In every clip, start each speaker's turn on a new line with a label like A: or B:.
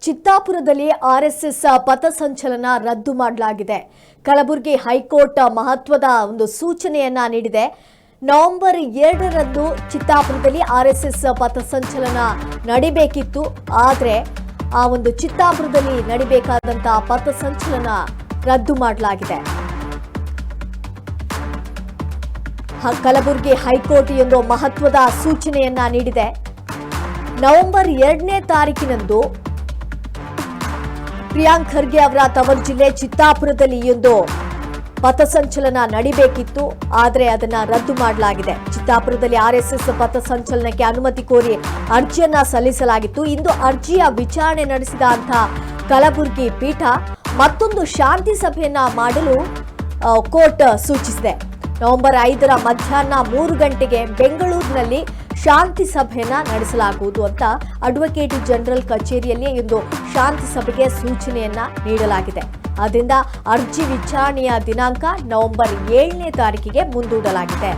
A: ಚಿತ್ತಾಪುರದಲ್ಲಿ RSS ಪಥಸಂಚಲನ ರದ್ದು ಮಾಡಲಾಗಿದೆ. ಕಲಬುರಗಿ ಹೈಕೋರ್ಟ್ ಮಹತ್ವದ ಒಂದು ಸೂಚನೆಯನ್ನ ನೀಡಿದೆ. ನವೆಂಬರ್ 2ರಂದು ಚಿತ್ತಾಪುರದಲ್ಲಿ ಆರ್ಎಸ್ಎಸ್ ಪಥಸಂಚಲನ ನಡಿಬೇಕಿತ್ತು. ಆದರೆ ಆ ಒಂದು ಚಿತ್ತಾಪುರದಲ್ಲಿ ನಡಿಬೇಕಾದಂತಹ ಪಥಸಂಚಲನ ರದ್ದು ಮಾಡಲಾಗಿದೆ. ಕಲಬುರಗಿ ಹೈಕೋರ್ಟ್ ಒಂದು ಮಹತ್ವದ ಸೂಚನೆಯನ್ನ ನೀಡಿದೆ. ನವೆಂಬರ್ 2ನೇ ತಾರೀಕಿನಂದು ಪ್ರಿಯಾಂಕ್ ಖರ್ಗೆ ಅವರ ತವರು ಜಿಲ್ಲೆ ಚಿತ್ತಾಪುರದಲ್ಲಿ ಒಂದು ಪಥಸಂಚಲನ ನಡಿಬೇಕಿತ್ತು. ಆದರೆ ಅದನ್ನ ರದ್ದು ಮಾಡಲಾಗಿದೆ. ಚಿತ್ತಾಪುರದಲ್ಲಿ ಆರ್ಎಸ್ಎಸ್ ಪಥಸಂಚಲನಕ್ಕೆ ಅನುಮತಿ ಕೋರಿ ಅರ್ಜಿಯನ್ನ ಸಲ್ಲಿಸಲಾಗಿತ್ತು. ಇಂದು ಅರ್ಜಿಯ ವಿಚಾರಣೆ ನಡೆಸಿದ ಕಲಬುರಗಿ ಪೀಠ ಮತ್ತೊಂದು ಶಾಂತಿ ಸಭೆಯನ್ನ ಮಾಡಲು ಕೋರ್ಟ್ ಸೂಚಿಸಿದೆ. ನವೆಂಬರ್ 5ರ ಮಧ್ಯಾಹ್ನ 3 ಗಂಟೆಗೆ ಬೆಂಗಳೂರಿನಲ್ಲಿ ಶಾಂತಿ ಸಭೆಯನ್ನ ನಡೆಸಲಾಗುವುದು ಅಂತ ಅಡ್ವೊಕೇಟ್ ಜನರಲ್ ಕಚೇರಿಯಲ್ಲಿ ಒಂದು ಶಾಂತಿ ಸಭೆಗೆ ಸೂಚನೆಯನ್ನ ನೀಡಲಾಗಿದೆ. ಆದ್ದರಿಂದ ಅರ್ಜಿ ವಿಚಾರಣೆಯ ದಿನಾಂಕ ನವೆಂಬರ್ 7ನೇ ತಾರೀಕಿಗೆ ಮುಂದೂಡಲಾಗಿದೆ.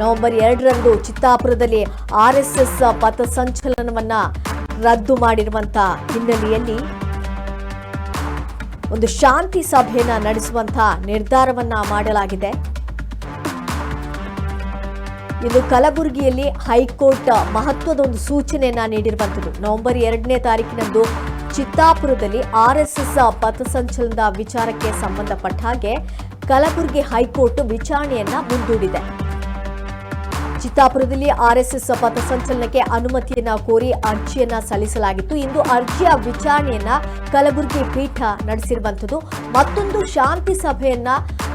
A: ನವೆಂಬರ್ 2ರಂದು ಚಿತ್ತಾಪುರದಲ್ಲಿ ಆರ್ಎಸ್ಎಸ್ ಪಥಸಂಚಲನವನ್ನ ರದ್ದು ಮಾಡಿರುವಂತಹ ಹಿನ್ನೆಲೆಯಲ್ಲಿ ಒಂದು ಶಾಂತಿ ಸಭೆಯನ್ನ ನಡೆಸುವಂತಹ ನಿರ್ಧಾರವನ್ನ ಮಾಡಲಾಗಿದೆ. ಇದು ಕಲಬುರಗಿಯಲ್ಲಿ ಹೈಕೋರ್ಟ್ ಮಹತ್ವದ ಒಂದು ಸೂಚನೆಯನ್ನ ನೀಡಿರುವಂಥದ್ದು. ನವೆಂಬರ್ 2ನೇ ತಾರೀಕಿನಂದು ಚಿತ್ತಾಪುರದಲ್ಲಿ ಆರ್ಎಸ್ಎಸ್ ಪಥಸಂಚಲನದ ವಿಚಾರಕ್ಕೆ ಸಂಬಂಧಪಟ್ಟ ಹಾಗೆ ಕಲಬುರಗಿ ಹೈಕೋರ್ಟ್ ವಿಚಾರಣೆಯನ್ನ ಮುಂದೂಡಿದೆ. ಚಿತ್ತಾಪುರದಲ್ಲಿ ಆರ್ಎಸ್ಎಸ್ ಪಥಸಂಚಲನಕ್ಕೆ ಅನುಮತಿಯನ್ನ ಕೋರಿ ಅರ್ಜಿಯನ್ನ ಸಲ್ಲಿಸಲಾಗಿತ್ತು. ಇಂದು ಅರ್ಜಿಯ ವಿಚಾರಣೆಯನ್ನ ಕಲಬುರಗಿ ಪೀಠ ನಡೆಸಿರುವಂಥದ್ದು. ಮತ್ತೊಂದು ಶಾಂತಿ ಸಭೆಯನ್ನ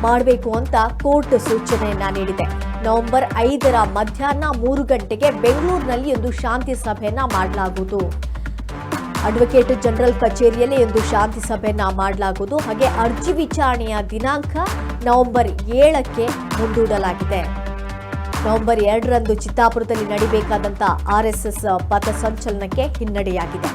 A: ಮಾಡಬೇಕು ಅಂತ ಕೋರ್ಟ್ ಸೂಚನೆಯನ್ನ ನೀಡಿದೆ. ನವೆಂಬರ್ 5ರ ಮಧ್ಯಾಹ್ನ 3 ಗಂಟೆಗೆ ಬೆಂಗಳೂರಿನಲ್ಲಿ ಒಂದು ಶಾಂತಿ ಸಭೆಯನ್ನ ಮಾಡಲಾಗುವುದು. ಅಡ್ವೊಕೇಟ್ ಜನರಲ್ ಕಚೇರಿಯಲ್ಲಿ ಒಂದು ಶಾಂತಿ ಸಭೆಯನ್ನ ಮಾಡಲಾಗುವುದು. ಹಾಗೆ ಅರ್ಜಿ ವಿಚಾರಣೆಯ ದಿನಾಂಕ ನವೆಂಬರ್ 7ಕ್ಕೆ ಮುಂದೂಡಲಾಗಿದೆ. ನವೆಂಬರ್ 2ರಂದು ಚಿತ್ತಾಪುರದಲ್ಲಿ ನಡಿಬೇಕಾದಂತಹ ಆರ್ಎಸ್ಎಸ್ ಪಥಸಂಚಲನಕ್ಕೆ ಹಿನ್ನಡೆಯಾಗಿದೆ.